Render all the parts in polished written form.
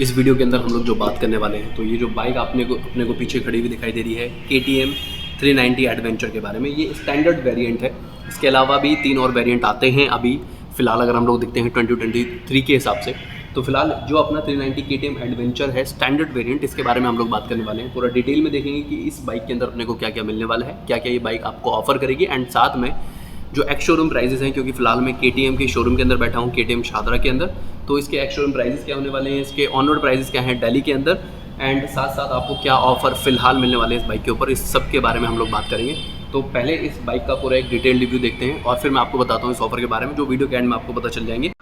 इस वीडियो के अंदर हम लोग जो बात करने वाले हैं, तो ये जो बाइक अपने को पीछे खड़ी हुई दिखाई दे रही है KTM 390 एडवेंचर के बारे में। ये स्टैंडर्ड वेरिएंट है। इसके अलावा भी 3 और वेरिएंट आते हैं अभी फ़िलहाल, अगर हम लोग देखते हैं 2023 के हिसाब से। तो फिलहाल जो अपना 390 KTM एडवेंचर है स्टैंडर्ड वेरिएंट, इसके बारे में हम लोग बात करने वाले हैं। पूरा डिटेल में देखेंगे कि इस बाइक के अंदर अपने को क्या क्या मिलने वाला है, क्या क्या ये बाइक आपको ऑफर करेगी, एंड साथ में जो एक्स शोरूम प्राइजेस हैं, क्योंकि फिलहाल मैं KTM के शोरूम के अंदर बैठा हूँ, KTM शादरा के अंदर। तो इसके एक्स शोरूम प्राइजेस क्या होने वाले हैं, इसके ऑन रोड प्राइजेस क्या हैं दिल्ली के अंदर, एंड साथ साथ आपको क्या ऑफर फिलहाल मिलने वाले हैं इस बाइक के ऊपर, इस सब के बारे में हम लोग बात करेंगे। तो पहले इस बाइक का पूरा एक डिटेल रिव्यू देखते हैं और फिर मैं आपको बताता हूँ इस ऑफर के बारे में, जो वीडियो के एंड में आपको पता चल जाएंगे।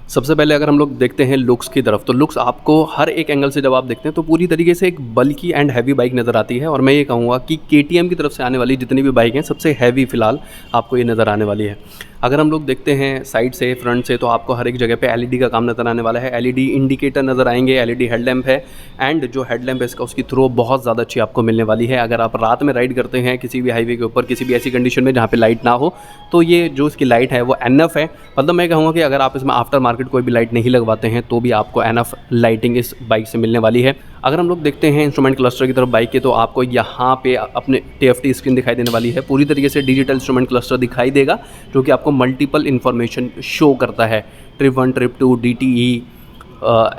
सबसे पहले अगर हम लोग देखते हैं लुक्स की तरफ, तो लुक्स आपको हर एक एंगल से जब आप देखते हैं तो पूरी तरीके से एक बल्की एंड हैवी बाइक नज़र आती है। और मैं ये कहूँगा कि KTM की तरफ से आने वाली जितनी भी बाइक हैं सबसे हैवी फ़िलहाल आपको ये नज़र आने वाली है। अगर हम लोग देखते हैं साइड से, फ्रंट से, तो आपको हर एक जगह पे LED का काम नज़र आने वाला है। LED इंडिकेटर नज़र आएंगे, LED हेडलैम्प है, एंड जो हेडलैम्प है इसका उसकी थ्रो बहुत ज़्यादा अच्छी आपको मिलने वाली है। अगर आप रात में राइड करते हैं किसी भी हाईवे के ऊपर, किसी भी ऐसी कंडीशन में जहाँ पे लाइट ना हो, तो ये जो इसकी लाइट है वो एनफ है। मतलब मैं कहूँगा कि अगर आप इसमें आफ्टर मार्केट कोई भी लाइट नहीं लगवाते हैं तो भी आपको एनफ लाइटिंग इस बाइक से मिलने वाली है। अगर हम लोग देखते हैं इंस्ट्रूमेंट क्लस्टर की तरफ बाइक के, तो आपको यहाँ पे अपने TFT स्क्रीन दिखाई देने वाली है। पूरी तरीके से डिजिटल इंस्ट्रूमेंट क्लस्टर दिखाई देगा, जो कि आपको मल्टीपल इन्फॉर्मेशन शो करता है। Trip 1, trip 2, DTE,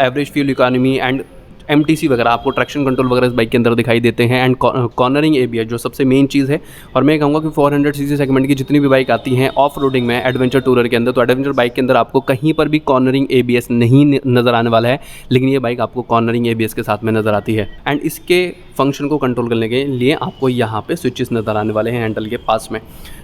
average fuel economy and MTC वगैरह, आपको ट्रैक्शन कंट्रोल वगैरह इस बाइक के अंदर दिखाई देते हैं, एंड कॉर्नरिंग ABS जो सबसे मेन चीज़ है। और मैं कहूँगा कि 400cc सेगमेंट की जितनी भी बाइक आती हैं ऑफ रोडिंग में, एडवेंचर टूरर के अंदर, तो एडवेंचर बाइक के अंदर आपको कहीं पर भी कॉर्नरिंग ABS नहीं नज़र आने वाला है, लेकिन ये बाइक आपको कॉर्नरिंग ABS के साथ में नज़र आती है। एंड इसके फंक्शन को कंट्रोल करने के लिए आपको यहाँ पे स्विचेस नज़र आने वाले हैं हैंडल के पास में।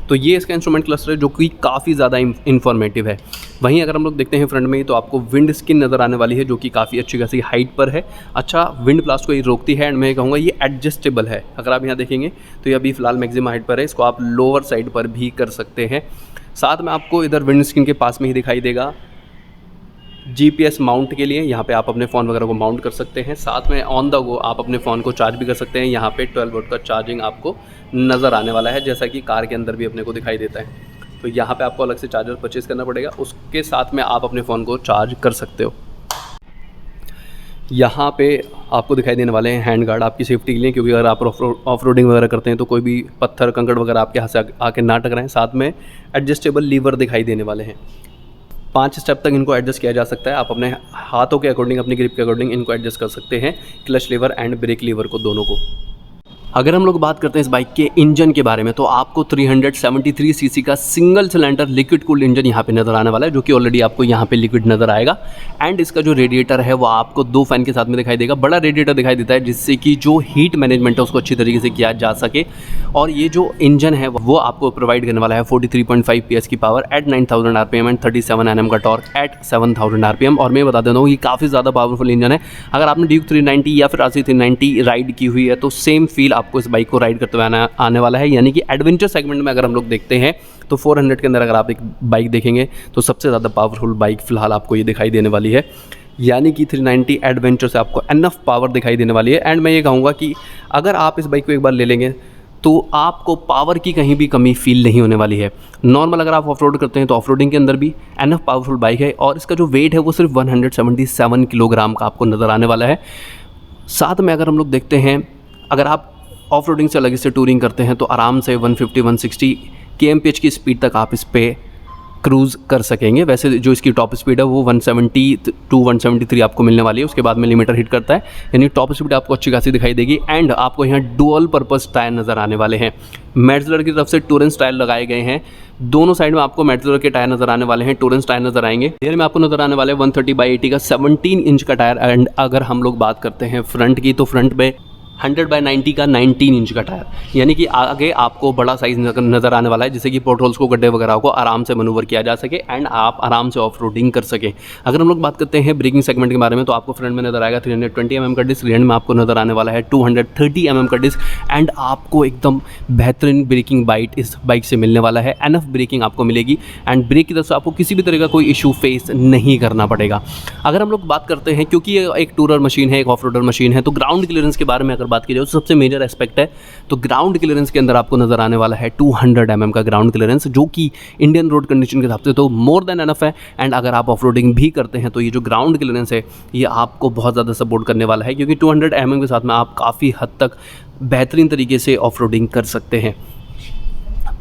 तो ये इसका इंस्ट्रूमेंट क्लस्टर है जो कि काफ़ी ज़्यादा इन्फॉर्मेटिव है। वहीं अगर हम लोग देखते हैं फ्रंट में, तो आपको विंड स्किन नज़र आने वाली है जो कि काफ़ी अच्छी खासी हाइट पर है। अच्छा, विंड ब्लास्ट को ये रोकती है, एंड मैं कहूँगा ये एडजस्टेबल है। अगर आप यहाँ देखेंगे तो ये अभी फ़िलहाल मैक्सिमम हाइट पर है, इसको आप लोअर साइड पर भी कर सकते हैं। साथ में आपको इधर विंड स्किन के पास में ही दिखाई देगा GPS माउंट के लिए, यहाँ पे आप अपने फ़ोन वगैरह को माउंट कर सकते हैं। साथ में ऑन द गो आप अपने फ़ोन को चार्ज भी कर सकते हैं। यहाँ पे 12 वोल्ट का चार्जिंग आपको नज़र आने वाला है, जैसा कि कार के अंदर भी अपने को दिखाई देता है। तो यहाँ पे आपको अलग से चार्जर परचेज़ करना पड़ेगा, उसके साथ में आप अपने फ़ोन को चार्ज कर सकते हो। यहाँ पे आपको दिखाई देने वाले हैं हैंड गार्ड आपकी सेफ्टी के लिए, क्योंकि अगर आप ऑफ रोडिंग वगैरह करते हैं तो कोई भी पत्थर कंकड़ वगैरह आपके हाथ से आके ना टकराएं। साथ में एडजस्टेबल लीवर दिखाई देने वाले हैं, 5 स्टेप तक इनको एडजस्ट किया जा सकता है। आप अपने हाथों के अकॉर्डिंग, अपनी ग्रिप के अकॉर्डिंग इनको एडजस्ट कर सकते हैं, clutch lever and brake lever को, दोनों को। अगर हम लोग बात करते हैं इस बाइक के इंजन के बारे में, तो आपको 373cc का single cylinder liquid cooled engine यहाँ पे नज़र आने वाला है, जो कि ऑलरेडी आपको यहाँ पे लिक्विड नज़र आएगा। एंड इसका जो रेडिएटर है वो आपको 2 फैन के साथ में दिखाई देगा। बड़ा रेडिएटर दिखाई देता है, जिससे कि जो हीट मैनेजमेंट है उसको अच्छी तरीके से किया जा सके। और ये जो इंजन है वो आपको प्रोवाइड करने वाला है 43.5 PS की power at 9000 RPM and 37 Nm का टॉर्क एट 7000 RPM। और मैं बता देता हूँ ये काफ़ी ज़्यादा पावरफुल इंजन है। अगर आपने ड्यूक 390 या फिर RC 390 राइड की हुई है तो सेम फील आपको इस बाइक को राइड करते हुए आने वाला है। यानी कि एडवेंचर सेगमेंट में अगर हम लोग देखते हैं तो 400 के अंदर अगर आप एक बाइक देखेंगे तो सबसे ज़्यादा पावरफुल बाइक फिलहाल आपको ये दिखाई देने वाली है। यानी कि 390 एडवेंचर से आपको एनफ पावर दिखाई देने वाली है। एंड मैं ये कहूँगा कि अगर आप इस बाइक को एक बार ले लेंगे तो आपको पावर की कहीं भी कमी फील नहीं होने वाली है। नॉर्मल अगर आप ऑफ रोड करते हैं तो ऑफ रोडिंग के अंदर भी एनफ पावरफुल बाइक है। और इसका जो वेट है वो सिर्फ 177 किलोग्राम का आपको नज़र आने वाला है। साथ में अगर हम लोग देखते हैं, अगर आप ऑफ रोडिंग से अलग से टूरिंग करते हैं तो आराम से 150-160 kmph की स्पीड तक आप इस पे क्रूज़ कर सकेंगे। वैसे जो इसकी टॉप स्पीड है वो 170 to 173 आपको मिलने वाली है, उसके बाद में लिमिटर हिट करता है, यानी टॉप स्पीड आपको अच्छी खासी दिखाई देगी। एंड आपको यहाँ डुअल पर्पस टायर नज़र आने वाले हैं। मैटजलर की तरफ से टूरेंस टायर लगाए गए हैं, दोनों साइड में आपको मैटजलर के टायर नज़र आने वाले हैं, टूरेंस टायर नज़र आएंगे। रियर में आपको नज़र आने वाले 130/80 का 17 इंच का टायर। एंड अगर हम लोग बात करते हैं फ्रंट की, तो फ्रंट में 100/90 का 19 इंच का टायर, यानी कि आगे आपको बड़ा साइज़ नज़र आने वाला है, जिससे कि पोर्टहोल्स को, गड्ढे वगैरह को आराम से मनूवर किया जा सके एंड आप आराम से ऑफ रोडिंग कर सकें। अगर हम लोग बात करते हैं ब्रेकिंग सेगमेंट के बारे में, तो आपको फ्रंट में नज़र आएगा 320 mm का डिस्क, रियर में आपको नज़र आने वाला है 230 mm का डिस्क। एंड आपको एकदम बेहतरीन ब्रेकिंग बाइट इस बाइक से मिलने वाला है। एनफ ब्रेकिंग आपको मिलेगी एंड ब्रेक की तरफ से आपको किसी भी तरह का कोई इशू फेस नहीं करना पड़ेगा। अगर हम लोग बात करते हैं, क्योंकि ये एक टूरर मशीन है, एक ऑफ रोडर मशीन है, तो ग्राउंड क्लियरेंस के बारे में अगर अगर बात की जाए तो सबसे मेजर एस्पेक्ट है तो ग्राउंड क्लियरेंस के अंदर आपको नज़र आने वाला है 200 mm का ग्राउंड क्लियरेंस, जो कि इंडियन रोड कंडीशन के हिसाब से तो मोर देन एनफ है। एंड अगर आप ऑफ रोडिंग भी करते हैं तो ये जो ग्राउंड क्लियरेंस है ये आपको बहुत ज़्यादा सपोर्ट करने वाला है, क्योंकि 200 mm के साथ में आप काफ़ी हद तक बेहतरीन तरीके से ऑफ रोडिंग कर सकते हैं।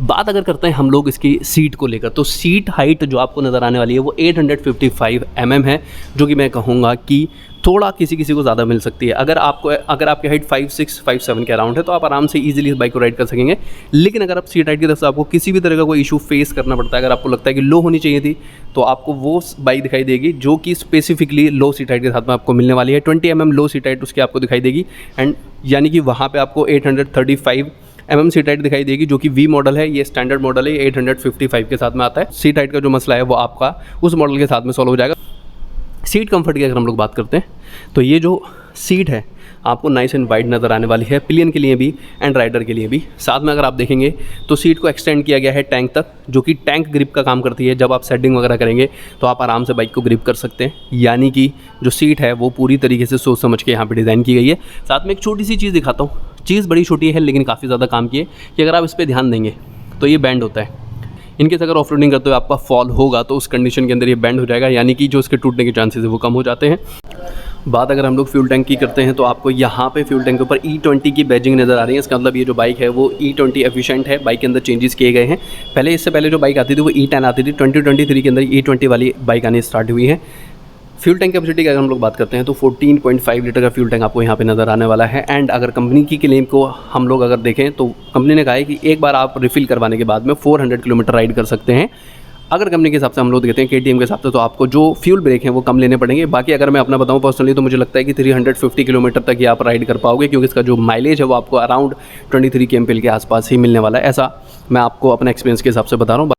बात अगर करते हैं हम लोग इसकी सीट को लेकर, तो सीट हाइट जो आपको नज़र आने वाली है वो 855 mm है, जो कि मैं कहूँगा कि थोड़ा किसी किसी को ज़्यादा मिल सकती है। अगर आपकी हाइट 5'6", 5'7" के अराउंड है तो आप आराम से इजीली इस बाइक को राइड कर सकेंगे। लेकिन अगर आप सीट हाइट की तरफ से आपको किसी भी तरह का कोई इशू फेस करना पड़ता है, अगर आपको लगता है कि लो होनी चाहिए थी, तो आपको वो बाइक दिखाई देगी जो कि स्पेसिफिकली लो सीट हाइट के साथ में आपको मिलने वाली है। 20 mm लो सीट हाइट उसकी आपको दिखाई देगी, एंड यानी कि वहाँ पर आपको 835 mm सीट हाइट दिखाई देगी, जो कि वी मॉडल है। ये स्टैंडर्ड मॉडल है, 855 के साथ में आता है। सीट हाइट का जो मसला है वो आपका उस मॉडल के साथ में सॉल्व हो जाएगा। सीट कंफर्ट की अगर हम लोग बात करते हैं तो ये जो सीट है आपको नाइस एंड वाइड नज़र आने वाली है, पिलियन के लिए भी एंड राइडर के लिए भी। साथ में अगर आप देखेंगे तो सीट को एक्सटेंड किया गया है टैंक तक, जो कि टैंक ग्रिप का काम करती है। जब आप सेटिंग वगैरह करेंगे तो आप आराम से बाइक को ग्रिप कर सकते हैं, यानी कि जो सीट है वो पूरी तरीके से सोच समझ के यहाँ पे डिज़ाइन की गई है। साथ में एक छोटी सी चीज़ दिखाता हूँ, चीज़ बड़ी छोटी है लेकिन काफ़ी ज़्यादा काम की है, कि अगर आप इस पर ध्यान देंगे तो ये बैंड होता है। इनकेस अगर ऑफ रोडिंग करते हुए आपका फॉल होगा तो उस कंडीशन के अंदर ये बैंड हो जाएगा, यानी कि जो इसके टूटने के चांसेस है वो कम हो जाते हैं। बात अगर हम लोग फ्यूल टैंक की करते हैं तो आपको यहाँ पे फ्यूल टैंक के ऊपर E20 की बैजिंग नज़र आ रही है। इसका मतलब ये जो बाइक है वो E20 एफिशिएंट है। बाइक के अंदर चेंजेस किए गए हैं। पहले इससे पहले जो बाइक आती थी वो E10 आती थी, 2023 के अंदर E20 वाली बाइक आनी स्टार्ट हुई है। फ्यूल टैंक कैपेसिटी की अगर हम लोग बात करते हैं तो 14.5 लीटर का फ्यूल टैंक आपको यहाँ पे नज़र आने वाला है। एंड अगर कंपनी की क्लेम को हम लोग अगर देखें तो कंपनी ने कहा है कि एक बार आप रिफ़िल करवाने के बाद में 400 किलोमीटर राइड कर सकते हैं। अगर कंपनी के हिसाब से हम लोग देखते हैं KTM के हिसाब से तो आपको जो फ्यूल ब्रेक हैं वो कम लेने पड़ेंगे। बाकी अगर मैं अपना बताऊं पर्सनली तो मुझे लगता है कि 350 किलोमीटर तक ही आप राइड कर पाओगे, क्योंकि इसका जो माइलेज है वो आपको अराउंड 23 kmpl के आसपास ही मिलने वाला है। ऐसा मैं आपको अपने एक्सपीरियंस के हिसाब से बता रहा हूँ।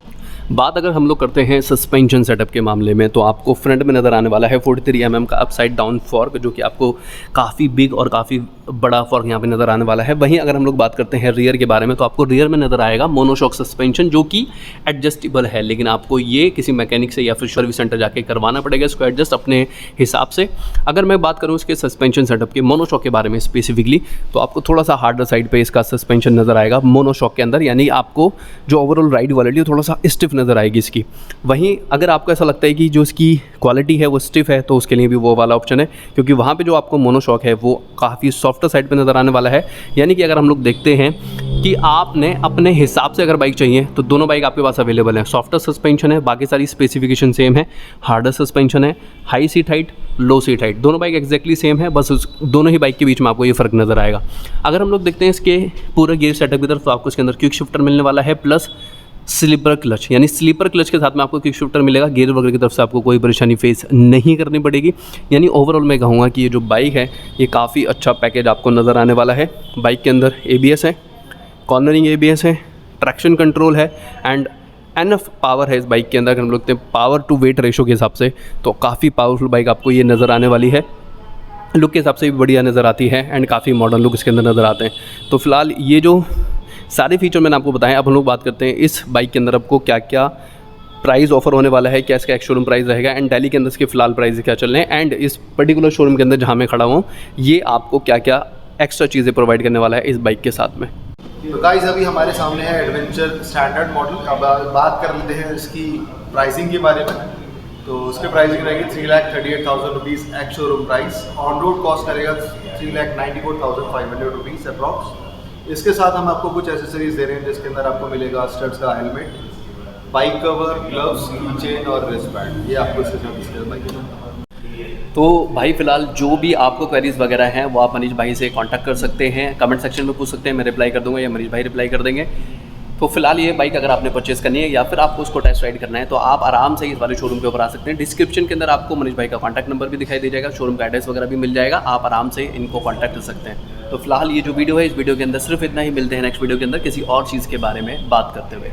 बात अगर हम लोग करते हैं सस्पेंशन सेटअप के मामले में तो आपको फ्रंट में नज़र आने वाला है 43 mm का अपसाइड डाउन फॉर्क, जो कि आपको काफ़ी बिग और काफ़ी बड़ा फॉर्क यहाँ पे नज़र आने वाला है। वहीं अगर हम लोग बात करते हैं रियर के बारे में तो आपको रियर में नज़र आएगा मोनोशॉक सस्पेंशन, जो कि एडजस्टेबल है, लेकिन आपको ये किसी मैकेनिक से या फिर सर्विस सेंटर जाके करवाना पड़ेगा इसको एडजस्ट अपने हिसाब से। अगर मैं बात करूँ इसके सस्पेंशन सेटअप के मोनोशॉक के बारे में स्पेसिफिकली तो आपको थोड़ा सा हार्डर साइड पर इसका सस्पेंशन नज़र आएगा मोनोशॉक के अंदर, यानी आपको जो ओवरऑल राइड क्वालिटी थोड़ा सा स्टिफ नज़र आएगी इसकी। वहीं अगर आपको ऐसा लगता है कि जो इसकी क्वालिटी है वो स्टिफ है तो उसके लिए भी वो वाला ऑप्शन है, क्योंकि वहाँ पे जो आपको मोनोशॉक है वो काफ़ी सॉफ्टर साइड पे नज़र आने वाला है। यानी कि अगर हम लोग देखते हैं कि आपने अपने हिसाब से अगर बाइक चाहिए तो दोनों बाइक आपके पास अवेलेबल है। सॉफ्टर सस्पेंशन है, बाकी सारी स्पेसिफिकेशन सेम है। हार्डर सस्पेंशन है, हाई सीट हाइट, लो सीट हाइट, दोनों बाइक एक्जैक्टली सेम है, बस उस दोनों ही बाइक के बीच में आपको ये फ़र्क नज़र आएगा। अगर हम लोग देखते हैं इसके पूरे गियर सेटअप की तरफ तो आपको इसके अंदर क्विक शिफ्टर मिलने वाला है, प्लस स्लीपर क्लच, यानी स्लीपर क्लच के साथ में आपको क्विक शिफ्टर मिलेगा। गियर वगैरह की तरफ से आपको कोई परेशानी फेस नहीं करनी पड़ेगी। यानी ओवरऑल मैं कहूँगा कि ये जो बाइक है ये काफ़ी अच्छा पैकेज आपको नज़र आने वाला है। बाइक के अंदर ABS है, कॉर्नरिंग ABS है, ट्रैक्शन कंट्रोल है एंड एनफ पावर है इस बाइक के अंदर। अगर हम लोग देखते हैं पावर टू वेट रेशो के हिसाब से तो काफ़ी पावरफुल बाइक आपको ये नज़र आने वाली है। लुक के हिसाब से भी बढ़िया नज़र आती है एंड काफ़ी मॉडर्न लुक इसके अंदर नज़र आते हैं। तो फिलहाल ये जो सारे फीचर मैंने आपको बताएं, अब हम लोग बात करते हैं इस बाइक के अंदर आपको क्या क्या प्राइस ऑफर होने वाला है, क्या इसका एक शोरूम प्राइस रहेगा एंड दिल्ली के अंदर इसके फिलहाल प्राइस क्या चल रहे हैं, एंड इस पर्टिकुलर शोरूम के अंदर जहां मैं खड़ा हूँ ये आपको क्या क्या एक्स्ट्रा चीज़ें प्रोवाइड करने वाला है इस बाइक के साथ में। तो गाइस अभी हमारे सामने है एडवेंचर स्टैंडर्ड मॉडल। अब बात कर लेते हैं इसकी प्राइसिंग के बारे में। तो उसके प्राइसिंग रहेगी 3,38,000 rupees ex showroom price. On road cost करेगा 3,94,500 रुपीज़ अप्रॉक्स। इसके साथ हम आपको कुछ एसेसरीज दे रहे हैं जिसके अंदर आपको मिलेगा स्टड्स का हेलमेट, बाइक कवर, ग्लव्स, की चेन और रिस्ट बैंड। ये आपको इसके साथ इसके बाइक में। तो भाई फिलहाल जो भी आपको क्वेरीज वगैरह हैं वो आप मनीष भाई से कांटेक्ट कर सकते हैं, कमेंट सेक्शन में पूछ सकते हैं, मैं रिप्लाई कर दूंगा या मनीष भाई रिप्लाई कर देंगे। तो फिलहाल ये बाइक अगर आपने परचेस करनी है या फिर आपको उसको टेस्ट राइड करना है तो आप आराम से इस वाले शोरूम के ऊपर आ सकते हैं। डिस्क्रिप्शन के अंदर आपको मनीष भाई का कॉन्टैक्ट नंबर भी दिखाई दे जाएगा, शोरूम का एड्रेस वगैरह भी मिल जाएगा, आप आराम से इनको कॉन्टैक्ट कर सकते हैं। तो फिलहाल ये जो वीडियो है इस वीडियो के अंदर सिर्फ इतना ही। मिलते हैं नेक्स्ट वीडियो के अंदर किसी और चीज़ के बारे में बात करते हुए।